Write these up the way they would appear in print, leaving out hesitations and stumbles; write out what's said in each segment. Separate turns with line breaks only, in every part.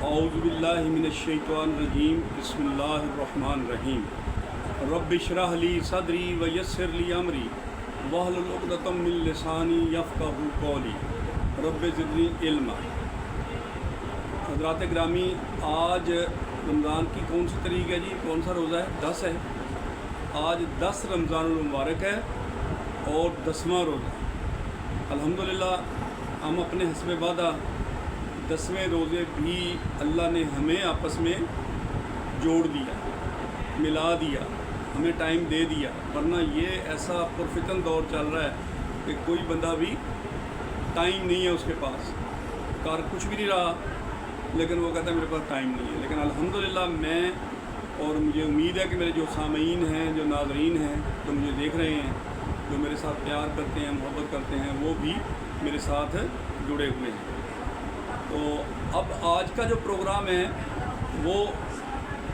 اعوذ باللہ من الشیطان الرجیم بسم اللہ الرحمن الرحیم رب اشرح لی صدری ویسر لی امری واحلل عقدۃ من لسانی یفقہوا قولی رب زدنی علما۔ حضرات گرامی، آج رمضان کی کون سی تاریخ ہے جی؟ کون سا روزہ ہے؟ 10 ہے۔ آج 10 رمضان المبارک ہے اور 10واں روزہ ہے۔ الحمدللہ ہم اپنے حسب وعدہ 10ویں روزے بھی اللہ نے ہمیں آپس میں جوڑ دیا، ملا دیا، ہمیں ٹائم دے دیا، ورنہ یہ ایسا پرفتن دور چل رہا ہے کہ کوئی بندہ بھی ٹائم نہیں ہے اس کے پاس، کار کچھ بھی نہیں رہا، لیکن وہ کہتا ہے میرے پاس ٹائم نہیں ہے۔ لیکن الحمدللہ میں اور مجھے امید ہے کہ میرے جو سامعین ہیں، جو ناظرین ہیں، جو مجھے دیکھ رہے ہیں، جو میرے ساتھ پیار کرتے ہیں، محبت کرتے ہیں، وہ بھی میرے ساتھ جڑے ہوئے ہیں۔ تو اب آج کا جو پروگرام ہے وہ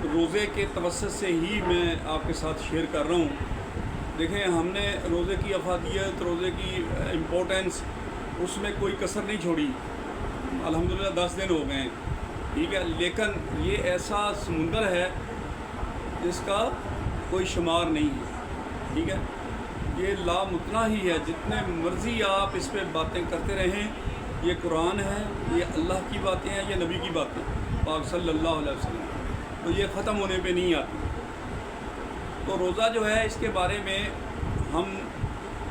روزے کے توسط سے ہی میں آپ کے ساتھ شیئر کر رہا ہوں۔ دیکھیں، ہم نے روزے کی افادیت، روزے کی امپورٹنس، اس میں کوئی کسر نہیں چھوڑی۔ الحمدللہ 10 دن ہو گئے ہیں، ٹھیک ہے، لیکن یہ ایسا سمندر ہے جس کا کوئی شمار نہیں ہے، ٹھیک ہے، یہ لامتناہ ہی ہے۔ جتنے مرضی آپ اس پہ باتیں کرتے رہیں، یہ قرآن ہے، یہ اللہ کی باتیں ہیں، یہ نبی کی باتیں پاک صلی اللہ علیہ وسلم، تو یہ ختم ہونے پہ نہیں آتی۔ تو روزہ جو ہے، اس کے بارے میں ہم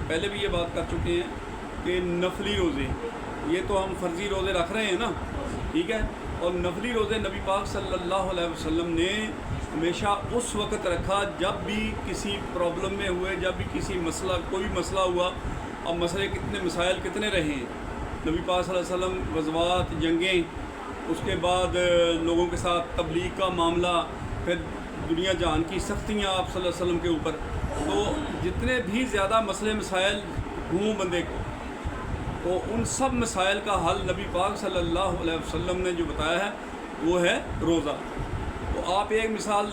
پہلے بھی یہ بات کر چکے ہیں کہ نفلی روزے، یہ تو ہم فرضی روزے رکھ رہے ہیں نا، ٹھیک ہے، اور نفلی روزے نبی پاک صلی اللہ علیہ وسلم نے ہمیشہ اس وقت رکھا جب بھی کسی پرابلم میں ہوئے، جب بھی کسی مسئلہ، کوئی مسئلہ ہوا۔ اب مسئلے کتنے، مسائل کتنے رہے ہیں نبی پاک صلی اللہ علیہ وسلم، غزوات، جنگیں، اس کے بعد لوگوں کے ساتھ تبلیغ کا معاملہ، پھر دنیا جہان کی سختیاں آپ صلی اللہ علیہ وسلم کے اوپر، تو جتنے بھی زیادہ مسئلے مسائل ہوں بندے کو، تو ان سب مسائل کا حل نبی پاک صلی اللہ علیہ وسلم نے جو بتایا ہے وہ ہے روزہ۔ تو آپ ایک مثال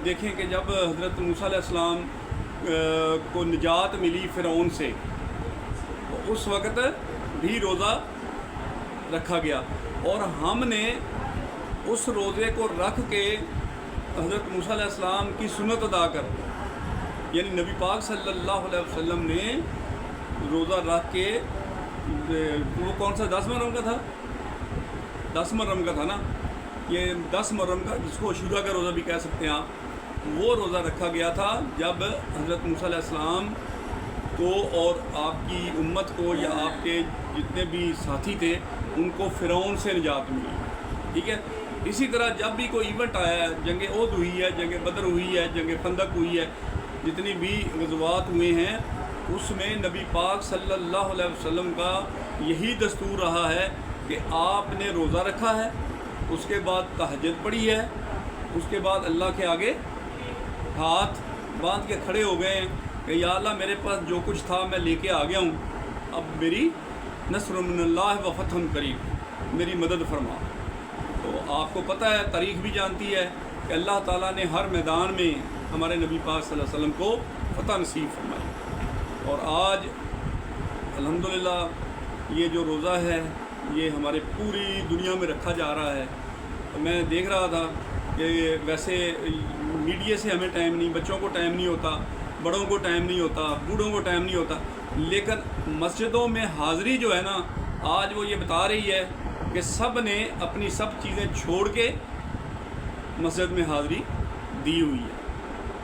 دیکھیں کہ جب حضرت موسیٰ علیہ السلام کو نجات ملی فرعون سے، تو اس وقت بھی روزہ رکھا گیا، اور ہم نے اس روزے کو رکھ کے حضرت موسیٰ علیہ السلام کی سنت ادا کر، یعنی نبی پاک صلی اللہ علیہ وسلم نے روزہ رکھ کے، وہ کون سا 10 محرم کا تھا؟ 10 محرم کا تھا نا، یہ 10 محرم کا، جس کو عاشوراء کا روزہ بھی کہہ سکتے ہیں آپ، وہ روزہ رکھا گیا تھا جب حضرت موسیٰ علیہ السلام کو اور آپ کی امت کو، یا آپ کے جتنے بھی ساتھی تھے، ان کو فرعون سے نجات ملی، ٹھیک ہے۔ اسی طرح جب بھی کوئی ایونٹ آیا ہے، جنگ احد ہوئی ہے، جنگ بدر ہوئی ہے، جنگ خندق ہوئی ہے، جتنی بھی غزوات ہوئے ہیں، اس میں نبی پاک صلی اللہ علیہ وسلم کا یہی دستور رہا ہے کہ آپ نے روزہ رکھا ہے، اس کے بعد تہجد پڑھی ہے، اس کے بعد اللہ کے آگے ہاتھ باندھ کے کھڑے ہو گئے ہیں کہ یا اللہ، میرے پاس جو کچھ تھا میں لے کے آ گیا ہوں، اب میری نصر من اللہ و فتح قریب، میری مدد فرما۔ تو آپ کو پتہ ہے، تاریخ بھی جانتی ہے کہ اللہ تعالیٰ نے ہر میدان میں ہمارے نبی پاک صلی اللہ علیہ وسلم کو فتح نصیب فرمائی، اور آج الحمدللہ یہ جو روزہ ہے یہ ہمارے پوری دنیا میں رکھا جا رہا ہے۔ میں دیکھ رہا تھا کہ ویسے میڈیا سے ہمیں ٹائم نہیں، بچوں کو ٹائم نہیں ہوتا، بڑوں کو ٹائم نہیں ہوتا، بوڑھوں کو ٹائم نہیں ہوتا، لیکن مسجدوں میں حاضری جو ہے نا، آج وہ یہ بتا رہی ہے کہ سب نے اپنی سب چیزیں چھوڑ کے مسجد میں حاضری دی ہوئی ہے۔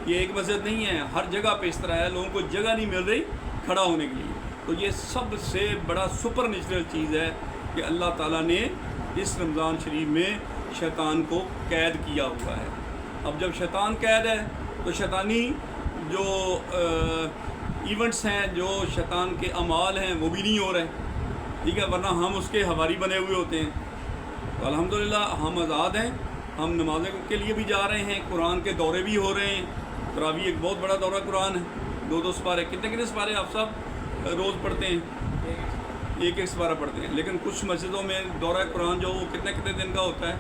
یہ ایک مسجد نہیں ہے، ہر جگہ پہ اس طرح ہے، لوگوں کو جگہ نہیں مل رہی کھڑا ہونے کے لیے۔ تو یہ سب سے بڑا سپر نیچرل چیز ہے کہ اللہ تعالیٰ نے اس رمضان شریف میں شیطان کو قید کیا ہوا ہے۔ اب جب شیطان قید ہے تو شیطانی جو ایونٹس ہیں، جو شیطان کے اعمال ہیں، وہ بھی نہیں ہو رہے، ٹھیک ہے، ورنہ ہم اس کے حواری بنے ہوئے ہوتے ہیں۔ تو الحمدللہ ہم آزاد ہیں، ہم نمازوں کے لیے بھی جا رہے ہیں، قرآن کے دورے بھی ہو رہے ہیں۔ تراویح ایک بہت بڑا دورہ قرآن ہے، 2 سپارے، کتنے سپارے آپ سب روز پڑھتے ہیں؟ ایک سپارہ پڑھتے ہیں، لیکن کچھ مسجدوں میں دورہ قرآن جو وہ کتنے دن کا ہوتا ہے؟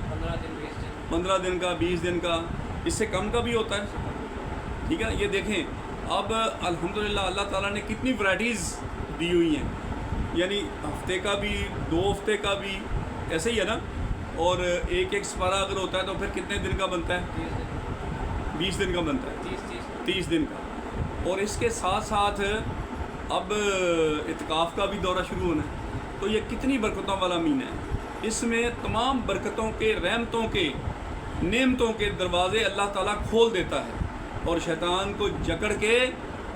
15 دن کا، 20 دن کا، اس سے کم کا بھی ہوتا ہے، ٹھیک ہے۔ یہ دیکھیں، اب الحمدللہ اللہ تعالیٰ نے کتنی ورائٹیز دی ہوئی ہیں، یعنی ہفتے کا بھی، 2 ہفتے کا بھی، ایسے ہی ہے نا، اور ایک ایک سپارہ اگر ہوتا ہے تو پھر کتنے دن کا بنتا ہے؟ 20 دن کا بنتا ہے، 30 دن کا۔ اور اس کے ساتھ ساتھ اب اعتکاف کا بھی دورہ شروع ہونا ہے، تو یہ کتنی برکتوں والا مہینہ ہے۔ اس میں تمام برکتوں کے، رحمتوں کے، نعمتوں کے دروازے اللہ تعالیٰ کھول دیتا ہے اور شیطان کو جکڑ کے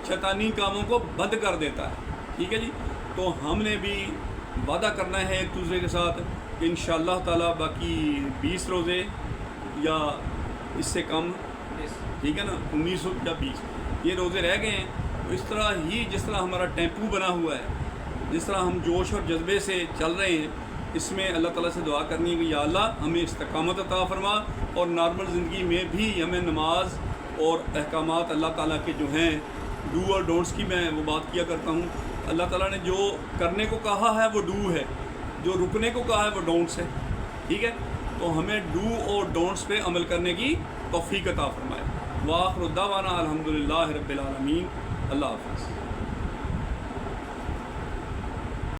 شیطانی کاموں کو بند کر دیتا ہے، ٹھیک ہے جی۔ تو ہم نے بھی وعدہ کرنا ہے ایک دوسرے کے ساتھ کہ انشاءاللہ تعالیٰ باقی 20 روزے یا اس سے کم، ٹھیک ہے نا، 19 یا 20 یہ روزے رہ گئے ہیں، تو اس طرح ہی جس طرح ہمارا ٹیمپو بنا ہوا ہے، جس طرح ہم جوش اور جذبے سے چل رہے ہیں، اس میں اللہ تعالیٰ سے دعا کرنی ہے کہ یا اللہ ہمیں استقامت عطا فرما، اور نارمل زندگی میں بھی ہمیں نماز اور احکامات اللہ تعالیٰ کے جو ہیں ڈو اور ڈونٹس کی میں وہ بات کیا کرتا ہوں۔ اللہ تعالیٰ نے جو کرنے کو کہا ہے وہ ڈو ہے، جو رکنے کو کہا ہے وہ ڈونٹس ہے، ٹھیک ہے۔ تو ہمیں ڈو اور ڈونٹس پہ عمل کرنے کی توفیق عطا فرمائے۔ وآخر دعوانا الحمدللہ رب العالمین۔ اللہ حافظ۔